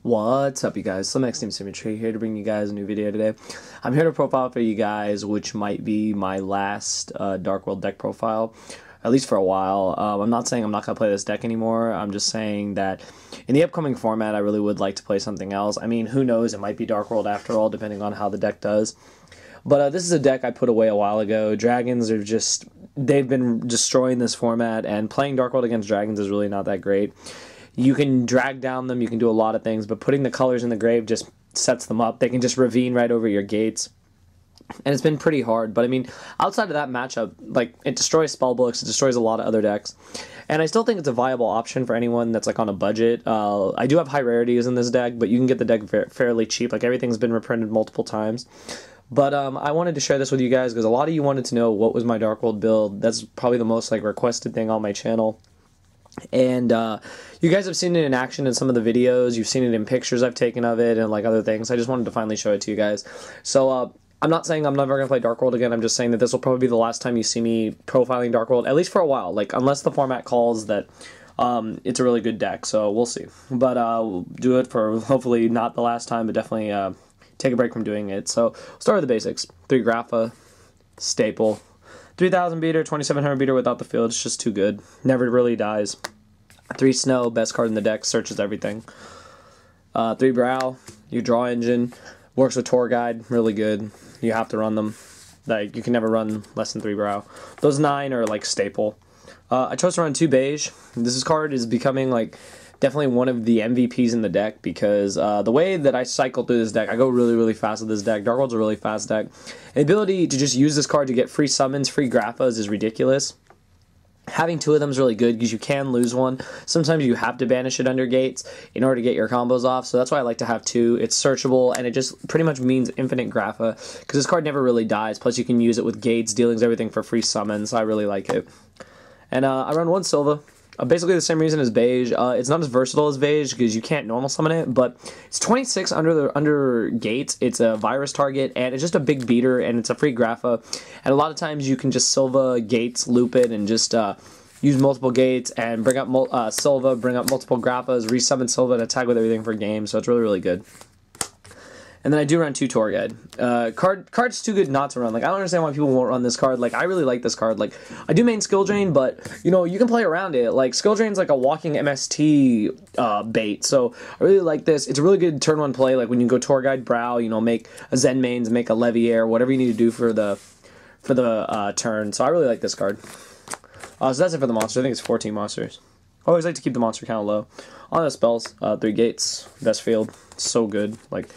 What's up, you guys? SlimXTeamSymmetry here to bring you guys a new video today. I'm here to profile for you guys, which might be my last Dark World deck profile, at least for a while. I'm not saying I'm not going to play this deck anymore. I'm just saying that in the upcoming format, I really would like to play something else. I mean, who knows? It might be Dark World after all, depending on how the deck does. But this is a deck I put away a while ago. Dragons are just, they've been destroying this format, and playing Dark World against dragons is really not that great. You can drag down them, you can do a lot of things, but putting the colors in the grave just sets them up. They can just ravine right over your gates. And it's been pretty hard, but I mean, outside of that matchup, like, it destroys spellbooks, it destroys a lot of other decks. And I still think it's a viable option for anyone that's like on a budget. I do have high rarities in this deck, but you can get the deck fairly cheap. Like, everything's been reprinted multiple times. But I wanted to share this with you guys because a lot of you wanted to know what was my Dark World build. That's probably the most like requested thing on my channel. And you guys have seen it in action in some of the videos. You've seen it in pictures I've taken of it and like other things. I just wanted to finally show it to you guys. So I'm not saying I'm never going to play Dark World again. I'm just saying that this will probably be the last time you see me profiling Dark World, at least for a while. Like, unless the format calls that it's a really good deck. So we'll see. But I'll do it for hopefully not the last time, but definitely take a break from doing it. So we'll start with the basics. 3 Grapha, staple. 3,000 beater, 2,700 beater without the field. It's just too good. Never really dies. 3 Snow, best card in the deck, searches everything. 3 Brow, your draw engine, works with Tour Guide, really good. You have to run them. Like, you can never run less than 3 Brow. Those 9 are like staple. I chose to run 2 Beige. This card is becoming like definitely one of the MVPs in the deck because the way that I cycle through this deck, I go really, really fast with this deck. Dark World's a really fast deck. The ability to just use this card to get free summons, free Graphas is ridiculous. Having 2 of them is really good because you can lose one. Sometimes you have to banish it under gates in order to get your combos off, so that's why I like to have 2. It's searchable, and it just pretty much means infinite Grapha because this card never really dies. Plus, you can use it with gates, dealings, everything for free summons, so I really like it. And I run 1 Silva. Basically the same reason as Beige. It's not as versatile as Beige because you can't normal summon it, but it's 26 under gates. It's a virus target, and it's just a big beater, and it's a free Grapha. And a lot of times you can just Silva gates, loop it, and just use multiple gates and bring up Silva, bring up multiple Graphas, resummon Silva, and attack with everything for a game. So it's really, really good. And then I do run 2 Tour Guide. Card's too good not to run. Like, I don't understand why people won't run this card. Like, I really like this card. Like, I do main Skill Drain, but, you know, you can play around it. Like, Skill Drain's like a walking MST bait. So, I really like this. It's a really good turn 1 play. Like, when you go Tour Guide Brow, you know, make a Zen Mains, make a Leviair, whatever you need to do for the turn. So, I really like this card. So, that's it for the monster. I think it's 14 monsters. I always like to keep the monster count low. On the spells, 3 gates, best field, so good. Like,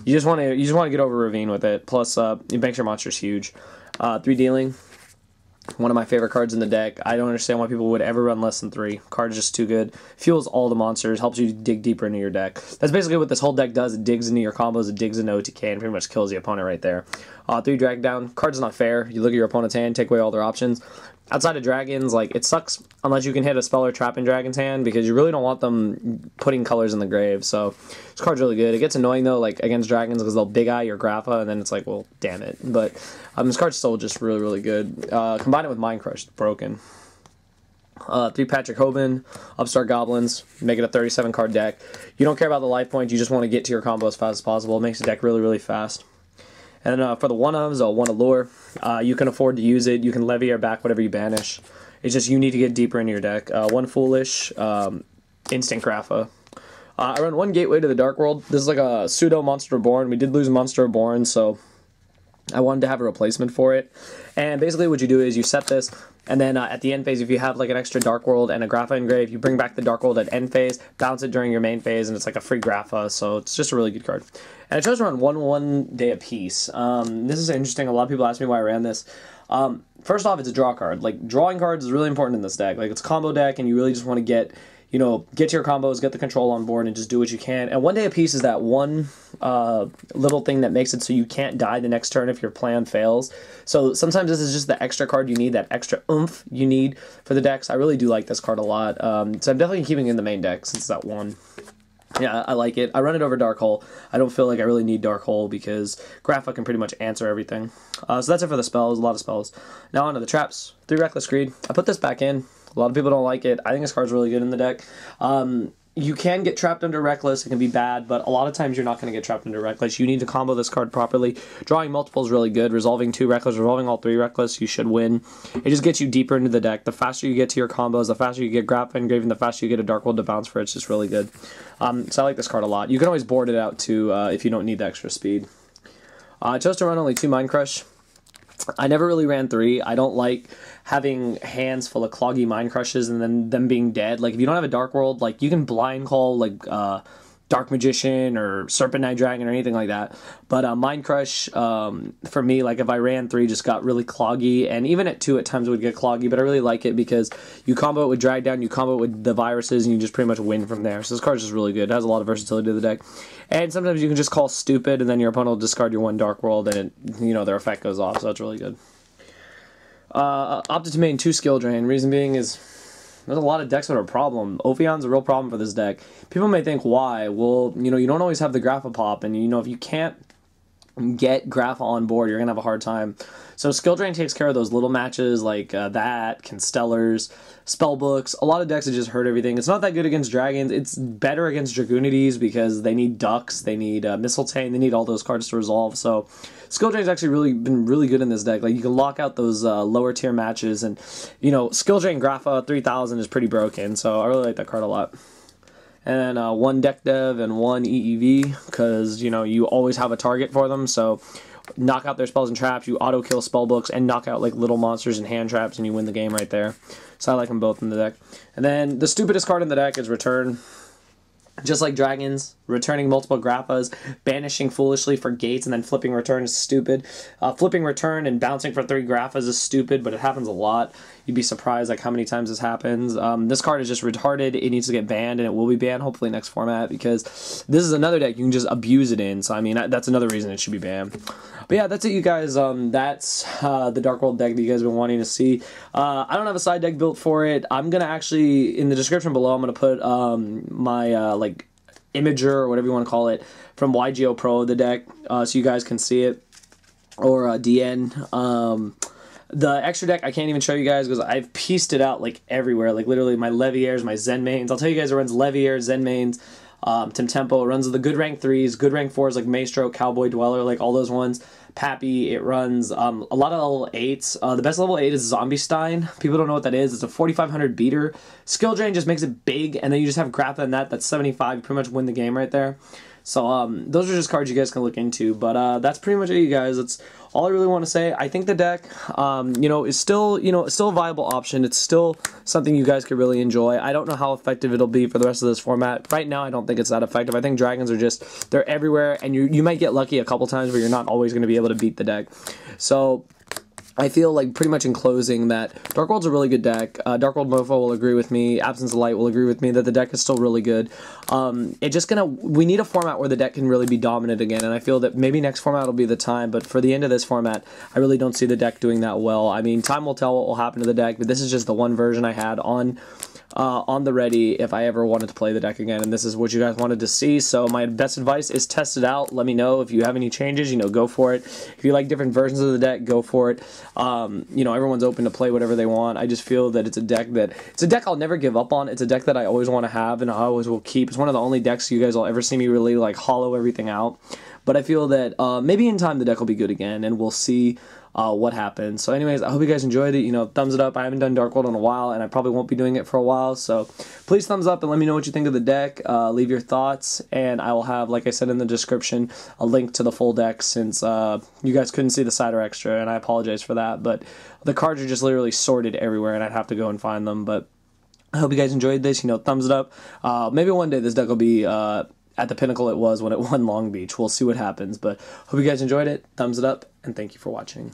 you just want to get over Ravine with it. Plus, it makes your monsters huge. 3 Dealing, one of my favorite cards in the deck. I don't understand why people would ever run less than 3. Card is just too good. Fuels all the monsters, helps you dig deeper into your deck. That's basically what this whole deck does. It digs into your combos, it digs into OTK, and pretty much kills the opponent right there. 3 Drag Down, card's not fair. You look at your opponent's hand, take away all their options. Outside of dragons, like, it sucks unless you can hit a spell or trap in dragon's hand because you really don't want them putting colors in the grave. So this card's really good. It gets annoying though, like against dragons, because they'll big eye your Grapha, and then it's like, well, damn it. But this card's still just really, really good. Combine it with Mind Crush, it's broken. 3 Patrick Hoban, Upstart Goblins, make it a 37 card deck. You don't care about the life points, you just want to get to your combo as fast as possible. It makes the deck really, really fast. And for the 1-ofs, 1 Allure, you can afford to use it. You can Leviair back whatever you banish. It's just you need to get deeper into your deck. 1 Foolish, Instant Grapha. I run 1 Gateway to the Dark World. This is like a pseudo Monster Reborn. We did lose Monster Reborn, so I wanted to have a replacement for it. And basically what you do is you set this, and then at the end phase, if you have like an extra Dark World and a Grapha engrave, you bring back the Dark World at end phase, bounce it during your main phase, and it's like a free Grapha, so it's just a really good card. And I chose to run 1 day a piece. This is interesting. A lot of people ask me why I ran this. First off, it's a draw card. Like, drawing cards is really important in this deck. Like, it's a combo deck, and you really just want to get to your combos, get the control on board, and just do what you can. And 1 day a piece is that one little thing that makes it so you can't die the next turn if your plan fails. So sometimes this is just the extra card you need, that extra oomph you need for the decks. I really do like this card a lot. So I'm definitely keeping it in the main deck since it's that 1. Yeah, I like it. I run it over Dark Hole. I don't feel like I really need Dark Hole because Grapha can pretty much answer everything. So that's it for the spells, a lot of spells. Now onto the traps. 3 Reckless Greed. I put this back in. A lot of people don't like it. I think this card's really good in the deck. you can get trapped under Reckless. It can be bad, but a lot of times you're not going to get trapped under Reckless. You need to combo this card properly. Drawing multiple is really good. Resolving 2 Reckless, resolving all 3 Reckless, you should win. It just gets you deeper into the deck. The faster you get to your combos, the faster you get Graph Engraving, the faster you get a Dark World to bounce for it. It's just really good. So I like this card a lot. You can always board it out too if you don't need the extra speed. I chose to run only 2 Mind Crush. I never really ran 3. I don't like having hands full of cloggy Mind Crushes and then them being dead. Like, if you don't have a Dark World, like, you can Blind Call, like, Dark Magician or Serpent Night Dragon or anything like that. But Mind Crush, for me, like, if I ran 3, just got really cloggy. And even at 2, at times it would get cloggy. But I really like it because you combo it with Drag Down, you combo it with the viruses, and you just pretty much win from there. So this card's just really good. It has a lot of versatility to the deck. And sometimes you can just call Stupid, and then your opponent will discard your 1 Dark World, and it, you know, their effect goes off. So that's really good. Opted to main 2 Skill Drain. Reason being is there's a lot of decks that are a problem. Ophion's a real problem for this deck. People may think, why? Well, you know, you don't always have the Grapha pop, and, you know, if you can't get Grapha on board, you're going to have a hard time. So Skill Drain takes care of those little matches like that, Constellars, Spellbooks. A lot of decks that just hurt everything. It's not that good against Dragons. It's better against Dragoonides because they need Ducks, they need Mistletoe, they need all those cards to resolve. So Skill Drain's actually been really good in this deck. Like, you can lock out those lower tier matches, and, you know, Skill Drain Grapha 3000 is pretty broken, so I really like that card a lot. And 1 Deck Dev and 1 EEV, because, you know, you always have a target for them, so knock out their spells and traps, you auto-kill spellbooks, and knock out, like, little monsters and hand traps, and you win the game right there. So I like them both in the deck. And then the stupidest card in the deck is Return. Just like Dragons, returning multiple Graphas, banishing foolishly for gates, and then flipping Return is stupid. Flipping Return and bouncing for 3 Graphas is stupid, but it happens a lot. You'd be surprised like how many times this happens. This card is just retarded. It needs to get banned, and it will be banned hopefully next format, because this is another deck you can just abuse it in. So I mean, that's another reason it should be banned. But yeah, that's it, you guys. That's the Dark World deck that you guys have been wanting to see. I don't have a side deck built for it. I'm gonna actually, in the description below, I'm gonna put my like imager or whatever you want to call it from YGO Pro, the deck, so you guys can see it, or DN. The extra deck I can't even show you guys because I've pieced it out like everywhere, like literally my Leviers, my Zen mains. I'll tell you guys it runs Levier, Zen mains, Temtempo. It runs the good rank 3s, good rank 4s like Maestro, Cowboy Dweller, like all those ones. Pappy, it runs a lot of level 8s. The best level 8 is Zombie Stein. People don't know what that is. It's a 4500 beater. Skill Drain just makes it big, and then you just have Grapha in that. That's 75. You pretty much win the game right there. So those are just cards you guys can look into. But that's pretty much it, you guys. That's all I really want to say. I think the deck, you know, is still, you know, it's still a viable option. It's still something you guys could really enjoy. I don't know how effective it'll be for the rest of this format. Right now, I don't think it's that effective. I think Dragons are just, they're everywhere, and you might get lucky a couple times where you're not always going to be able to beat the deck. So I feel like pretty much in closing that Dark World's a really good deck. Dark World Mofo will agree with me. Absence of Light will agree with me that the deck is still really good. We need a format where the deck can really be dominant again, and I feel that maybe next format will be the time, but for the end of this format, I really don't see the deck doing that well. I mean, time will tell what will happen to the deck, but this is just the one version I had on the ready if I ever wanted to play the deck again, and this is what you guys wanted to see. So my best advice is test it out. Let me know if you have any changes, you know, go for it. If you like different versions of the deck, go for it. You know, everyone's open to play whatever they want. I just feel that it's a deck I'll never give up on. It's a deck that I always want to have and I always will keep. It's one of the only decks you guys will ever see me really like hollow everything out. But I feel that maybe in time the deck will be good again, and we'll see what happens. So anyways, I hope you guys enjoyed it. You know, thumbs it up. I haven't done Dark World in a while, and I probably won't be doing it for a while. So please thumbs up and let me know what you think of the deck. Leave your thoughts, and I will have, like I said in the description, a link to the full deck, since you guys couldn't see the side or extra, and I apologize for that. But the cards are just literally sorted everywhere, and I'd have to go and find them. But I hope you guys enjoyed this. You know, thumbs it up. Maybe one day this deck will be at the pinnacle it was when it won Long Beach. We'll see what happens. But hope you guys enjoyed it. Thumbs it up, and thank you for watching.